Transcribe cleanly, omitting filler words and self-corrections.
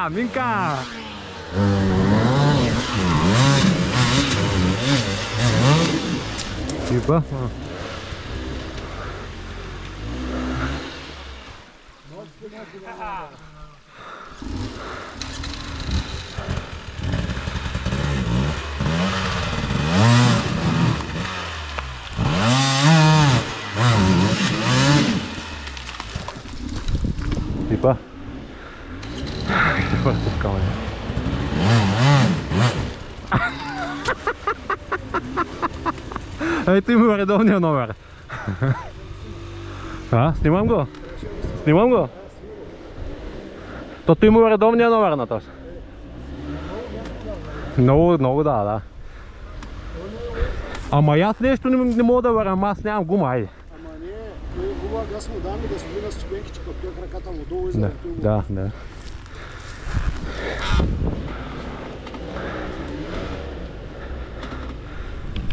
Минка! Типа? Типа? Просто камера. Ej, ty mu redovne номер. А, снимам го? Снимам го? То ти му редовния номер на този. Много да. Ама аз нещо не мога да върна, аз нямам гума, айде. Ама не, той гума, аз му дам и да стои на ступенките, като той краката му долу и Да.